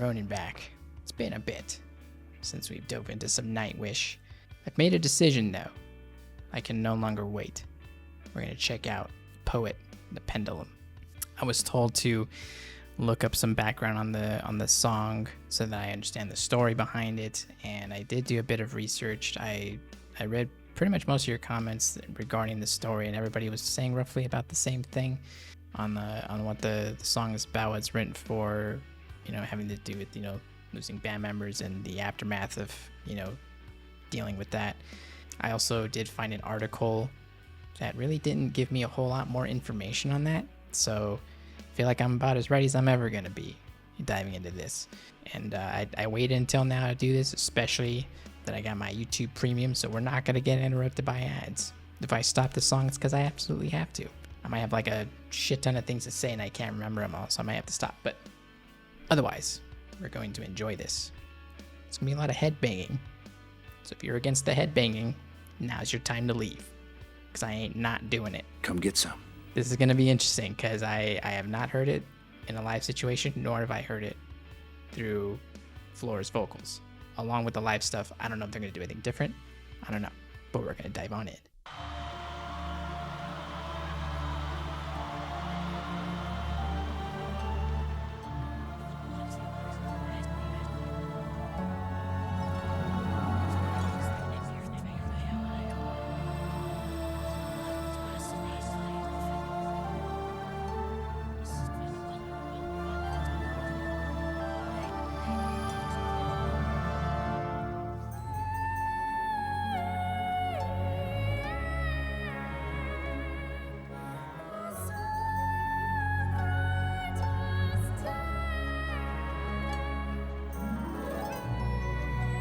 Ronin back. It's been a bit since we've dove into some Nightwish. I've made a decision though. I can no longer wait. We're gonna check out Poet, the Pendulum. I was told to look up some background on the song so that I understand the story behind it, and I did do a bit of research. I read pretty much most of your comments regarding the story, and everybody was saying roughly about the same thing on what the song is about, what it's written for, having to do with, losing band members and the aftermath of, dealing with that. I also did find an article that really didn't give me a whole lot more information on that, so I feel like I'm about as ready as I'm ever going to be diving into this. And I waited until now to do this, especially that I got my YouTube Premium, so we're not going to get interrupted by ads. If I stop the song, it's because I absolutely have to. I might have like a shit ton of things to say and I can't remember them all, so I might have to stop. But otherwise, we're going to enjoy this. It's going to be a lot of head banging. So if you're against the head banging, now's your time to leave, because I ain't not doing it. Come get some. This is going to be interesting because I have not heard it in a live situation, nor have I heard it through Floor's vocals. Along with the live stuff, I don't know if they're going to do anything different. I don't know, but we're going to dive on in.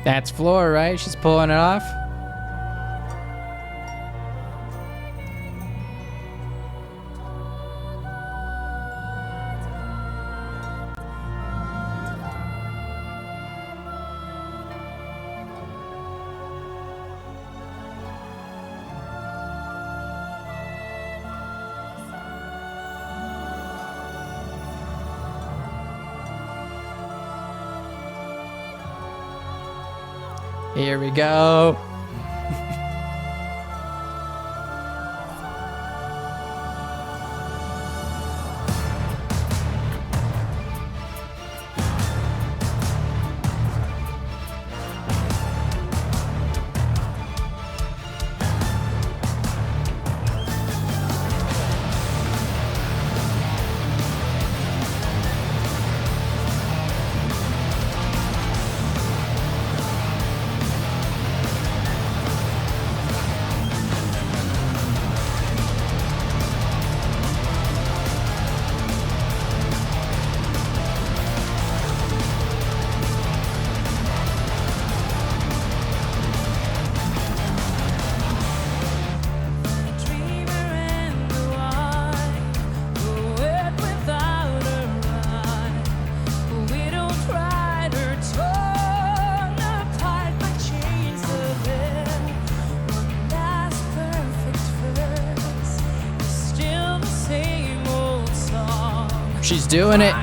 That's Floor, right? She's pulling it off. Here we go. She's doing it.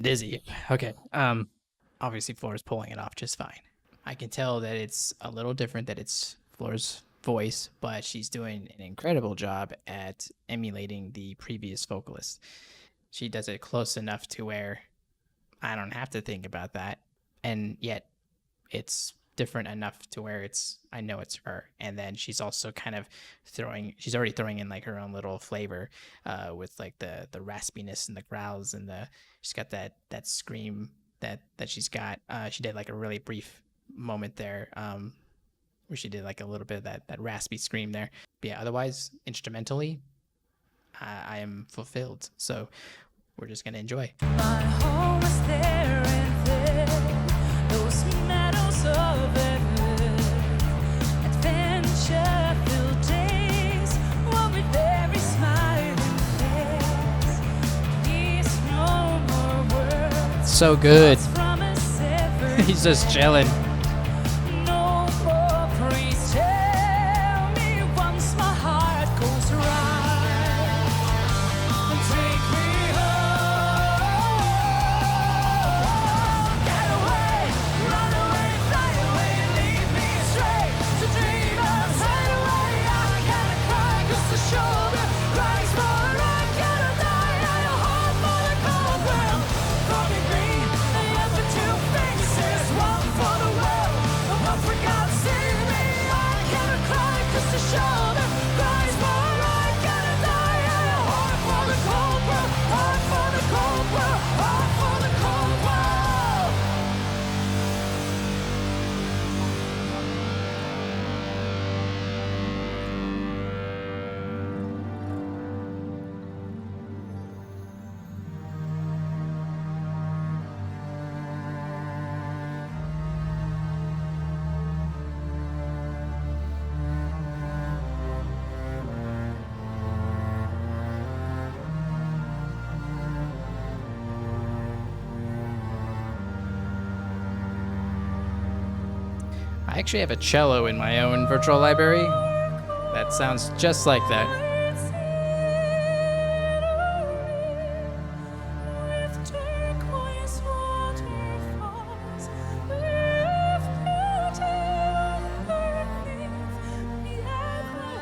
Dizzy. Okay. Obviously Floor's pulling it off just fine. I can tell that it's a little different, that it's Floor's voice, but she's doing an incredible job at emulating the previous vocalist. She does it close enough to where I don't have to think about that, and yet it's different enough to where I know it's her. And then she's also kind of she's already throwing in like her own little flavor with like the raspiness and the growls and she's got that scream that she's got. She did like a really brief moment there where she did like a little bit of that raspy scream there. But yeah, otherwise instrumentally, I am fulfilled. So we're just gonna enjoy. My home was there and there, those meadows of adventure-filled days, one with every smiling face. These no more words. So good. He's just chilling. No more please tell me once my heart goes right. And take me home. Get away, run away, fly away, lead me astray. To dream of fade away. I gotta cry 'cause the shoulder cries for I gotta die. I hope for the cold world. Broken green, the other two faces, one for the world. Oh, for God, save me. I gotta cry 'cause the shoulder cries for I gotta die. I hope for the cold world. Hope for the cold world. Hope for the cold world. I actually have a cello in my own virtual library that sounds just like that. With turquoise waterfalls, with beauty underneath the evergreen.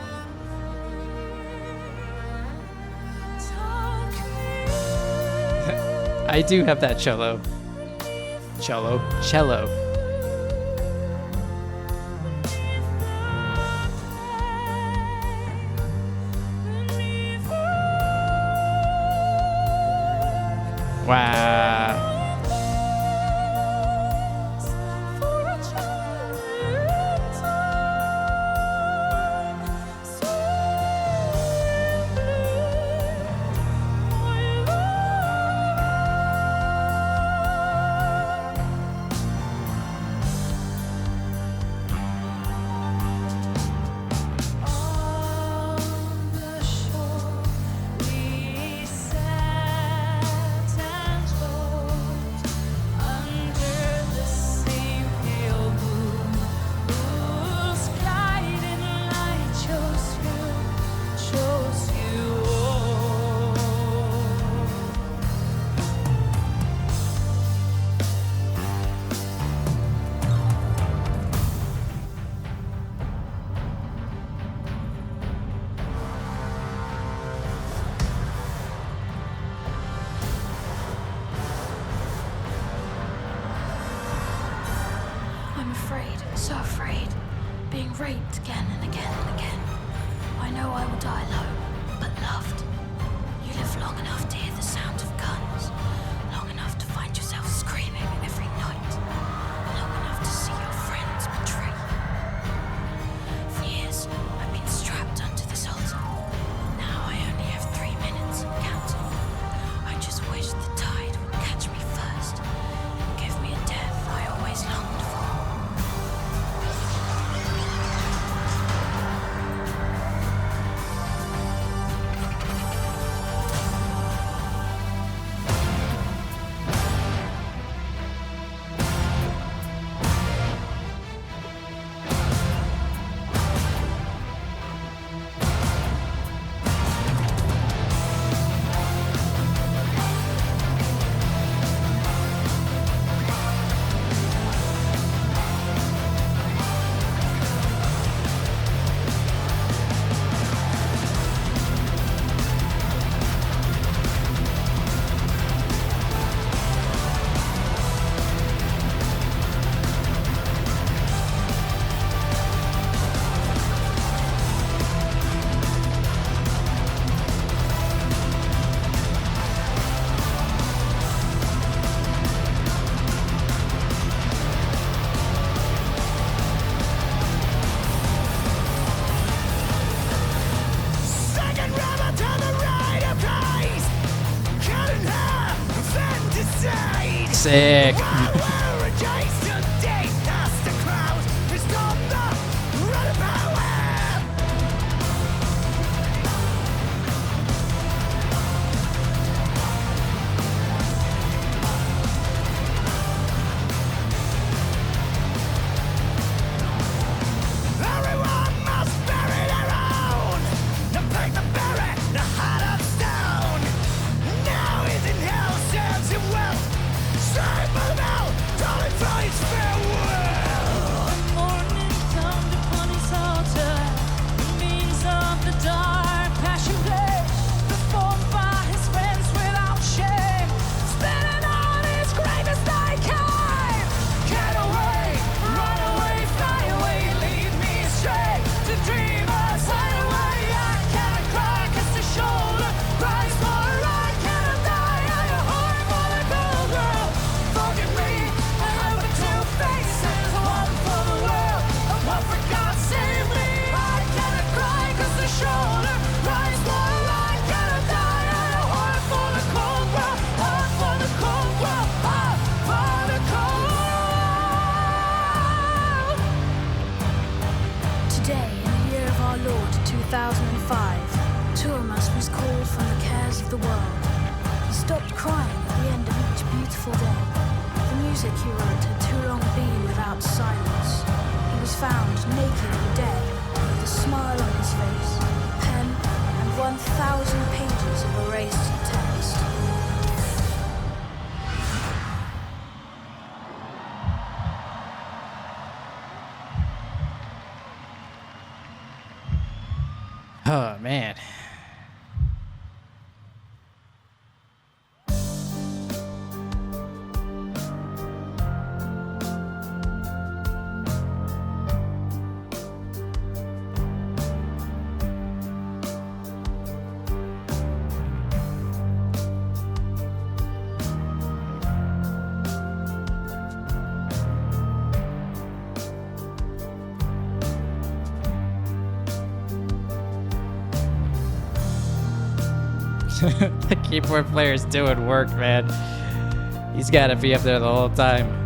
I do have that cello. Cello. Wow. I'm afraid, so afraid, being raped again and again and again. I know I will die alone, but loved. You live long enough to hear the sound of guns, long enough to find yourself screaming every night, long enough to see your friends betray you. For years, I've been strapped onto this altar. Now I only have 3 minutes and counting. I just wish the tide would catch me first and give me a death I always longed for. Sick. Today, in the year of our Lord 2005, two of us was called from the cares of the world. He stopped crying at the end of each beautiful day. The music he wrote had too long been without silence. He was found naked and dead, with a smile on his face, a pen, and 1,000 pages of erased text. Oh, man. The keyboard player's doing work, man. He's got to be up there the whole time.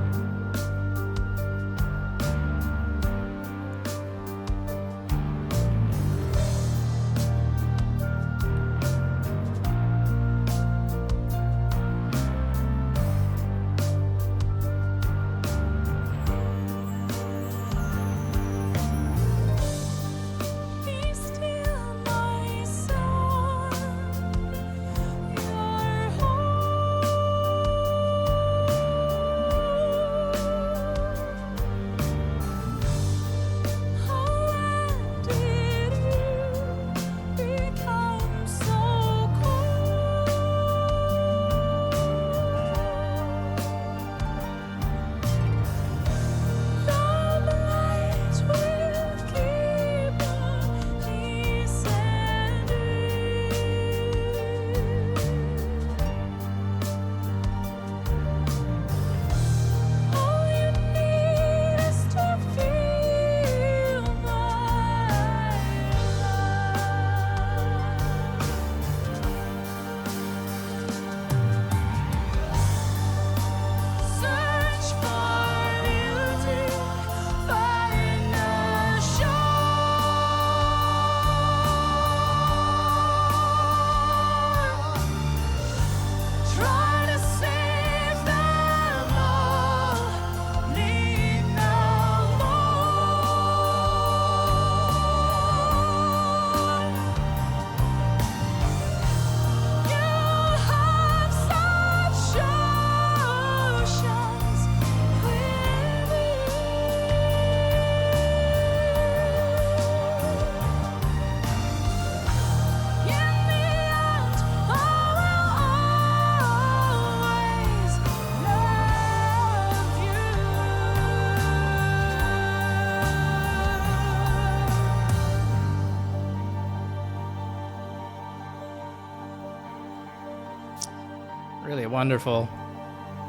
Really wonderful.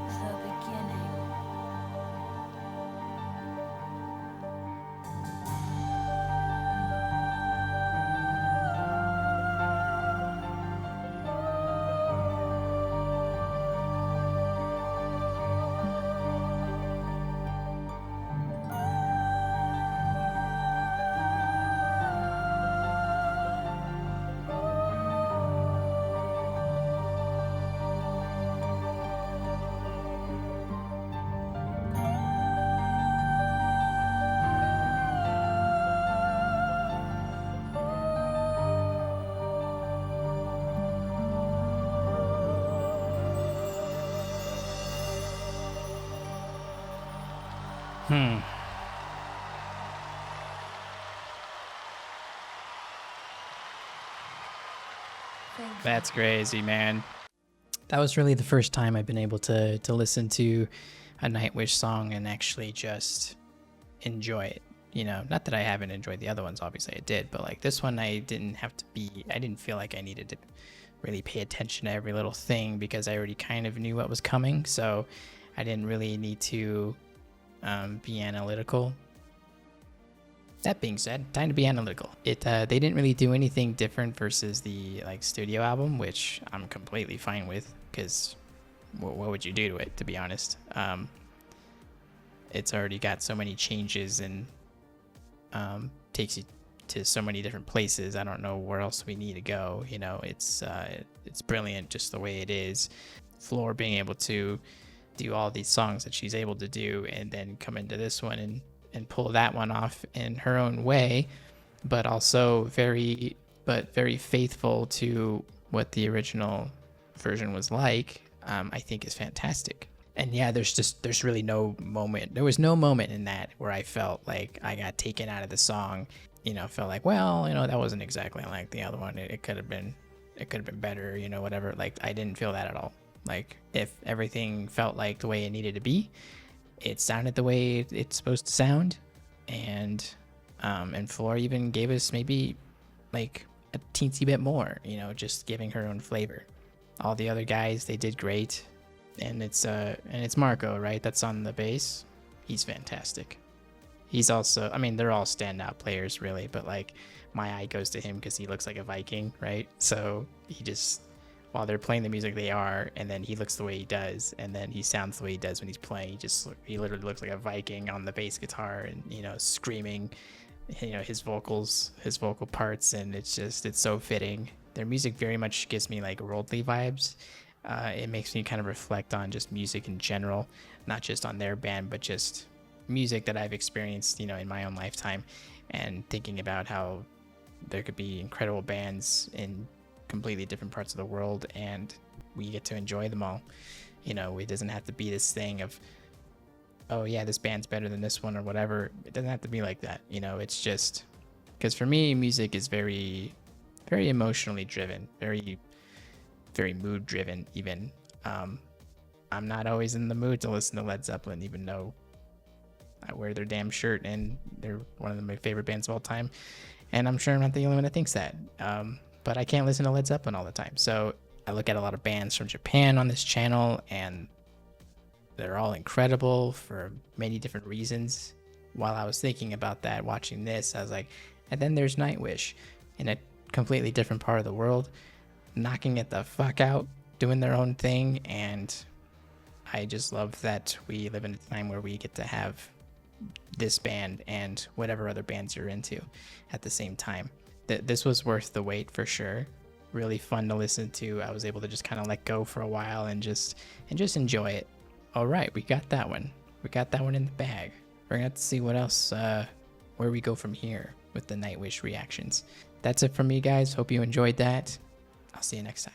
The beginning. That's crazy, man. That was really the first time I've been able to listen to a Nightwish song and actually just enjoy it. You know, not that I haven't enjoyed the other ones, obviously I did, but like this one I didn't feel like I needed to really pay attention to every little thing because I already kind of knew what was coming, so I didn't really need to be analytical. That being said, time to be analytical. They didn't really do anything different versus the like studio album, which I'm completely fine with because what would you do to it, to be honest? It's already got so many changes and takes you to so many different places. I don't know where else we need to go. You know, it's brilliant just the way it is. Floor being able to do all these songs that she's able to do and then come into this one and pull that one off in her own way, but also very faithful to what the original version was like, I think is fantastic. And yeah, there's really no moment. There was no moment in that where I felt like I got taken out of the song. You know, felt like, well, you know, that wasn't exactly like the other one. It could have been better, you know, whatever. Like, I didn't feel that at all. Like, if everything felt like the way it needed to be, it sounded the way it's supposed to sound, and Floor even gave us maybe like a teensy bit more, you know, just giving her own flavor. All the other guys, they did great, and it's Marco, right? That's on the bass. He's fantastic. He's also, I mean, they're all standout players really, but like my eye goes to him because he looks like a Viking, right? So he just, while they're playing the music they are, and then he looks the way he does, and then he sounds the way he does when he's playing. He literally looks like a Viking on the bass guitar and, you know, screaming, you know, his vocal parts, and it's so fitting. Their music very much gives me like worldly vibes. It makes me kind of reflect on just music in general, not just on their band, but just music that I've experienced, you know, in my own lifetime, and thinking about how there could be incredible bands in completely different parts of the world and we get to enjoy them all. You know, it doesn't have to be this thing of, oh yeah, this band's better than this one or whatever. It doesn't have to be like that. You know, it's just because for me, music is very, very emotionally driven, very, very mood driven even. I'm not always in the mood to listen to Led Zeppelin, even though I wear their damn shirt and they're one of my favorite bands of all time. And I'm sure I'm not the only one that thinks that. But I can't listen to Led Zeppelin all the time. So I look at a lot of bands from Japan on this channel, and they're all incredible for many different reasons. While I was thinking about that, watching this, I was like, and then there's Nightwish in a completely different part of the world, knocking it the fuck out, doing their own thing. And I just love that we live in a time where we get to have this band and whatever other bands you're into at the same time. This was worth the wait for sure. Really fun to listen to. I was able to just kind of let go for a while and just enjoy it. All right, we got that one. We got that one in the bag. We're gonna have to see what else, where we go from here with the Nightwish reactions. That's it from me, guys. Hope you enjoyed that. I'll see you next time.